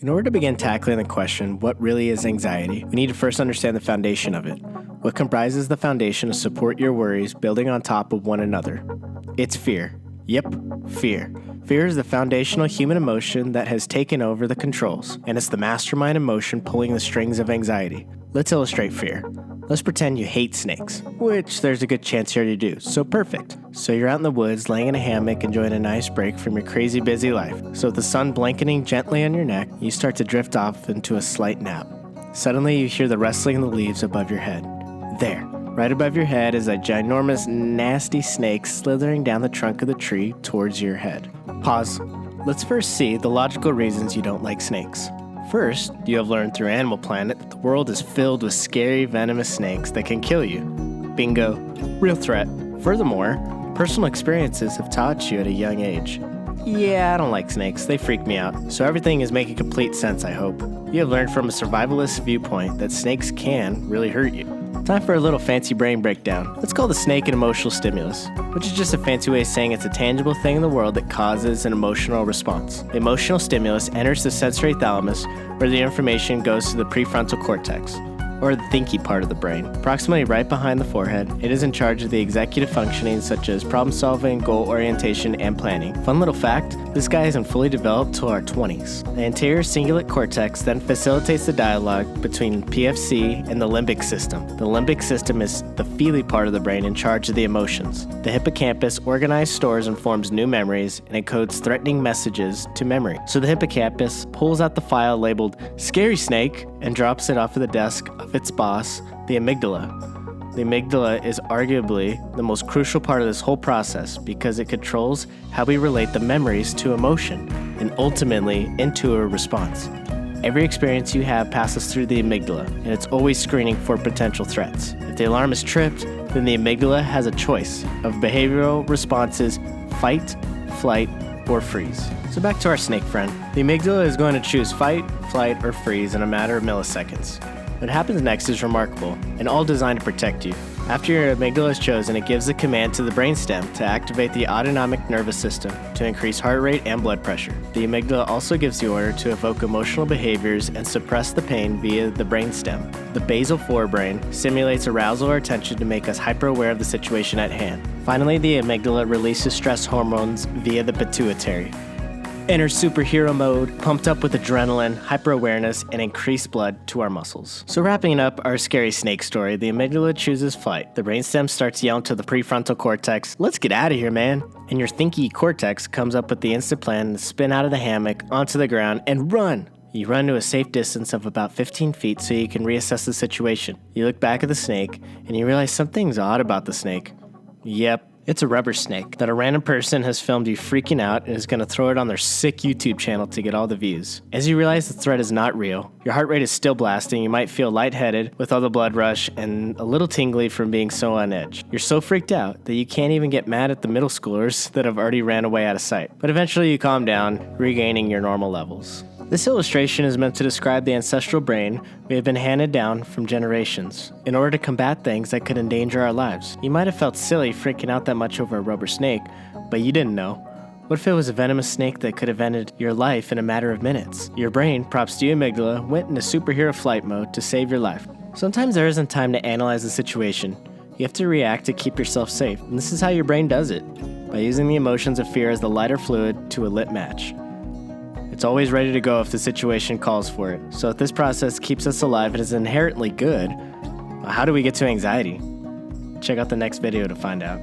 In order to begin tackling the question, what really is anxiety, we need to first understand the foundation of it. What comprises the foundation to support your worries building on top of one another? It's fear. Yep, fear. Fear is the foundational human emotion that has taken over the controls, and it's the mastermind emotion pulling the strings of anxiety. Let's illustrate fear. Let's pretend you hate snakes, which there's a good chance here you do, so perfect. So you're out in the woods, laying in a hammock, enjoying a nice break from your crazy busy life. So with the sun blanketing gently on your neck, you start to drift off into a slight nap. Suddenly you hear the rustling of the leaves above your head. There, right above your head is a ginormous, nasty snake slithering down the trunk of the tree towards your head. Pause. Let's first see the logical reasons you don't like snakes. First, you have learned through Animal Planet that the world is filled with scary, venomous snakes that can kill you. Bingo. Real threat. Furthermore, personal experiences have taught you at a young age. Yeah, I don't like snakes. They freak me out. So everything is making complete sense, I hope. You have learned from a survivalist viewpoint that snakes can really hurt you. Time for a little fancy brain breakdown. Let's call the snake an emotional stimulus, which is just a fancy way of saying it's a tangible thing in the world that causes an emotional response. The emotional stimulus enters the sensory thalamus, where the information goes to the prefrontal cortex, or the thinky part of the brain. Approximately right behind the forehead, it is in charge of the executive functioning such as problem solving, goal orientation, and planning. Fun little fact, this guy isn't fully developed till our 20s. The anterior cingulate cortex then facilitates the dialogue between PFC and the limbic system. The limbic system is the feely part of the brain in charge of the emotions. The hippocampus organizes, stores, and forms new memories and encodes threatening messages to memory. So the hippocampus pulls out the file labeled "Scary Snake" and drops it off of the desk of its boss, the amygdala. The amygdala is arguably the most crucial part of this whole process because it controls how we relate the memories to emotion and ultimately into a response. Every experience you have passes through the amygdala, and it's always screening for potential threats. If the alarm is tripped, then the amygdala has a choice of behavioral responses: fight, flight, or freeze. So back to our snake friend. The amygdala is going to choose fight, flight, or freeze in a matter of milliseconds. What happens next is remarkable, and all designed to protect you. After your amygdala is chosen, it gives the command to the brainstem to activate the autonomic nervous system to increase heart rate and blood pressure. The amygdala also gives the order to evoke emotional behaviors and suppress the pain via the brainstem. The basal forebrain simulates arousal or attention to make us hyper-aware of the situation at hand. Finally, the amygdala releases stress hormones via the pituitary. Enter superhero mode, pumped up with adrenaline, hyper-awareness, and increased blood to our muscles. So wrapping up our scary snake story, the amygdala chooses fight. The brainstem starts yelling to the prefrontal cortex, "Let's get out of here, man!" And your thinky cortex comes up with the instant plan to spin out of the hammock, onto the ground, and run! You run to a safe distance of about 15 feet so you can reassess the situation. You look back at the snake, and you realize something's odd about the snake. Yep. It's a rubber snake that a random person has filmed you freaking out and is going to throw it on their sick YouTube channel to get all the views. As you realize the threat is not real, your heart rate is still blasting, you might feel lightheaded with all the blood rush and a little tingly from being so on edge. You're so freaked out that you can't even get mad at the middle schoolers that have already ran away out of sight. But eventually you calm down, regaining your normal levels. This illustration is meant to describe the ancestral brain we have been handed down from generations in order to combat things that could endanger our lives. You might have felt silly freaking out that much over a rubber snake, but you didn't know. What if it was a venomous snake that could have ended your life in a matter of minutes? Your brain, props to you amygdala, went into superhero flight mode to save your life. Sometimes there isn't time to analyze the situation. You have to react to keep yourself safe, and this is how your brain does it, by using the emotions of fear as the lighter fluid to a lit match. It's always ready to go if the situation calls for it. So if this process keeps us alive and is inherently good, how do we get to anxiety? Check out the next video to find out.